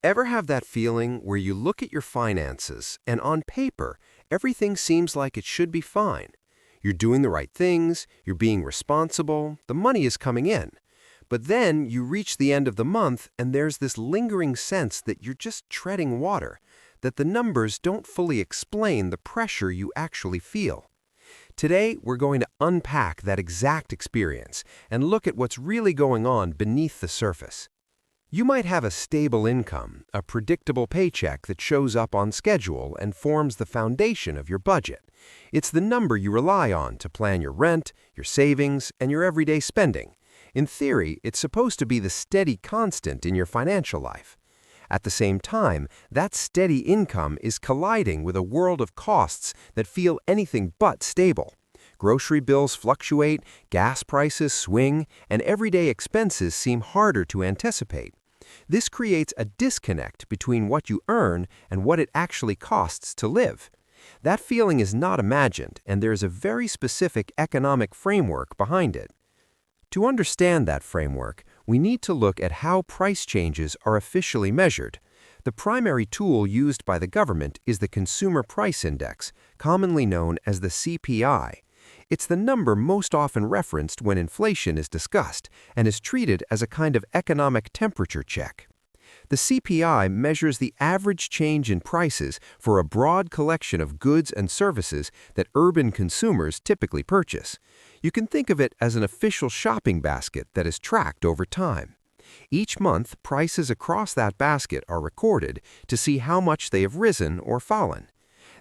Ever have that feeling where you look at your finances and on paper, everything seems like it should be fine? You're doing the right things, you're being responsible, the money is coming in. But then you reach the end of the month and there's this lingering sense that you're just treading water, that the numbers don't fully explain the pressure you actually feel. Today, we're going to unpack that exact experience and look at what's really going on beneath the surface. You might have a stable income, a predictable paycheck that shows up on schedule and forms the foundation of your budget. It's the number you rely on to plan your rent, your savings, and your everyday spending. In theory, it's supposed to be the steady constant in your financial life. At the same time, that steady income is colliding with a world of costs that feel anything but stable. Grocery bills fluctuate, gas prices swing, and everyday expenses seem harder to anticipate. This creates a disconnect between what you earn and what it actually costs to live. That feeling is not imagined, and there is a very specific economic framework behind it. To understand that framework, we need to look at how price changes are officially measured. The primary tool used by the government is the Consumer Price Index, commonly known as the CPI. It's the number most often referenced when inflation is discussed and is treated as a kind of economic temperature check. The CPI measures the average change in prices for a broad collection of goods and services that urban consumers typically purchase. You can think of it as an official shopping basket that is tracked over time. Each month, prices across that basket are recorded to see how much they have risen or fallen.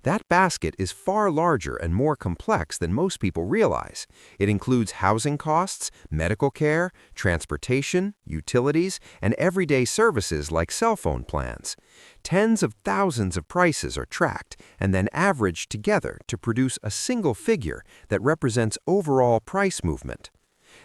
That basket is far larger and more complex than most people realize. It includes housing costs, medical care, transportation, utilities, and everyday services like cell phone plans. Tens of thousands of prices are tracked and then averaged together to produce a single figure that represents overall price movement.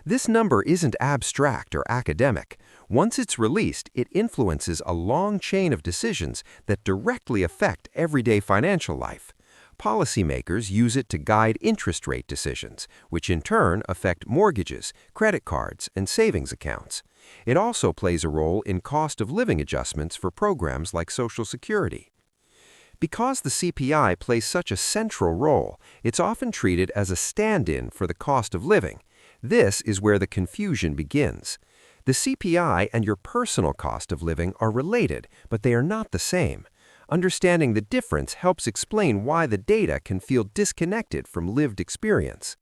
This number isn't abstract or academic. Once it's released, it influences a long chain of decisions that directly affect everyday financial life. Policymakers use it to guide interest rate decisions, which in turn affect mortgages, credit cards, and savings accounts. It also plays a role in cost of living adjustments for programs like Social Security. Because the CPI plays such a central role, it's often treated as a stand-in for the cost of living. This is where the confusion begins. The CPI and your personal cost of living are related, but they are not the same. Understanding the difference helps explain why the data can feel disconnected from lived experience.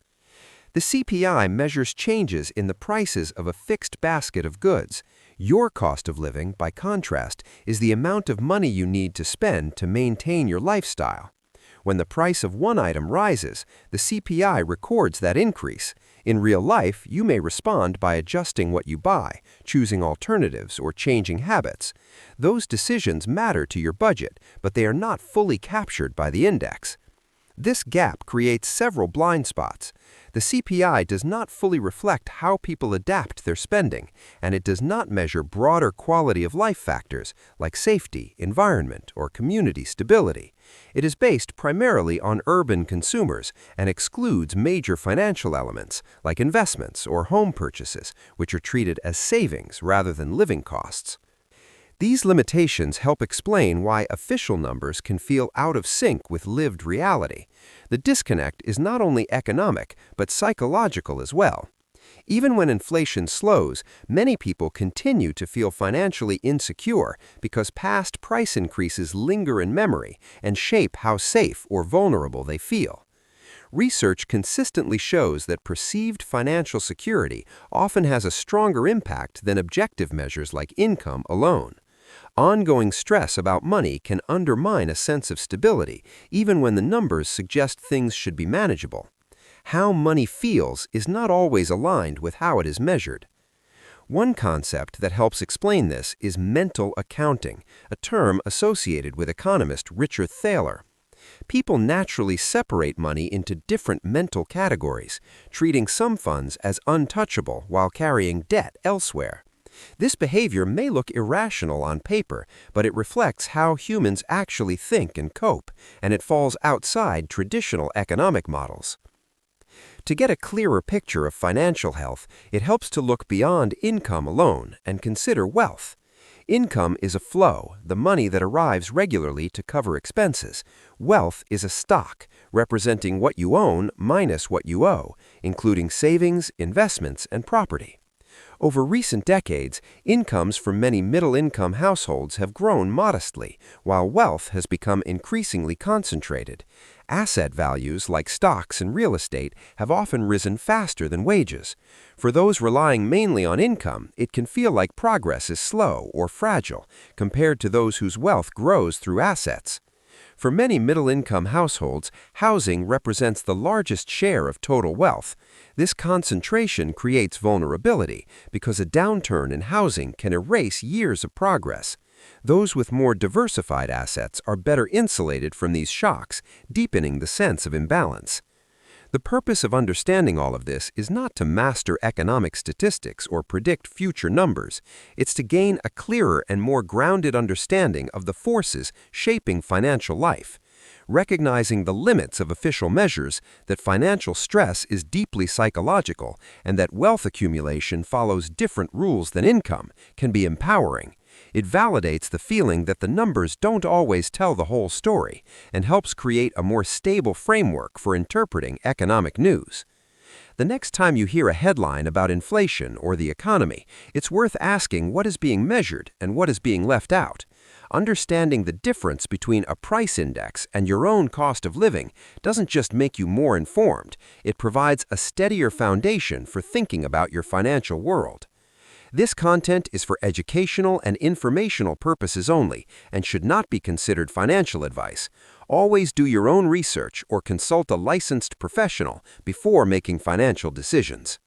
The CPI measures changes in the prices of a fixed basket of goods. Your cost of living, by contrast, is the amount of money you need to spend to maintain your lifestyle. When the price of one item rises, the CPI records that increase. In real life, you may respond by adjusting what you buy, choosing alternatives, or changing habits. Those decisions matter to your budget, but they are not fully captured by the index. This gap creates several blind spots. The CPI does not fully reflect how people adapt their spending, and it does not measure broader quality of life factors like safety, environment, or community stability. It is based primarily on urban consumers and excludes major financial elements like investments or home purchases, which are treated as savings rather than living costs. These limitations help explain why official numbers can feel out of sync with lived reality. The disconnect is not only economic, but psychological as well. Even when inflation slows, many people continue to feel financially insecure because past price increases linger in memory and shape how safe or vulnerable they feel. Research consistently shows that perceived financial security often has a stronger impact than objective measures like income alone. Ongoing stress about money can undermine a sense of stability, even when the numbers suggest things should be manageable. How money feels is not always aligned with how it is measured. One concept that helps explain this is mental accounting, a term associated with economist Richard Thaler. People naturally separate money into different mental categories, treating some funds as untouchable while carrying debt elsewhere. This behavior may look irrational on paper, but it reflects how humans actually think and cope, and it falls outside traditional economic models. To get a clearer picture of financial health, it helps to look beyond income alone and consider wealth. Income is a flow, the money that arrives regularly to cover expenses. Wealth is a stock, representing what you own minus what you owe, including savings, investments, and property. Over recent decades, incomes from many middle-income households have grown modestly, while wealth has become increasingly concentrated. Asset values, like stocks and real estate, have often risen faster than wages. For those relying mainly on income, it can feel like progress is slow or fragile compared to those whose wealth grows through assets. For many middle-income households, housing represents the largest share of total wealth. This concentration creates vulnerability because a downturn in housing can erase years of progress. Those with more diversified assets are better insulated from these shocks, deepening the sense of imbalance. The purpose of understanding all of this is not to master economic statistics or predict future numbers. It's to gain a clearer and more grounded understanding of the forces shaping financial life. Recognizing the limits of official measures, that financial stress is deeply psychological, and that wealth accumulation follows different rules than income, can be empowering. It validates the feeling that the numbers don't always tell the whole story and helps create a more stable framework for interpreting economic news. The next time you hear a headline about inflation or the economy, it's worth asking what is being measured and what is being left out. Understanding the difference between a price index and your own cost of living doesn't just make you more informed, it provides a steadier foundation for thinking about your financial world. This content is for educational and informational purposes only and should not be considered financial advice. Always do your own research or consult a licensed professional before making financial decisions.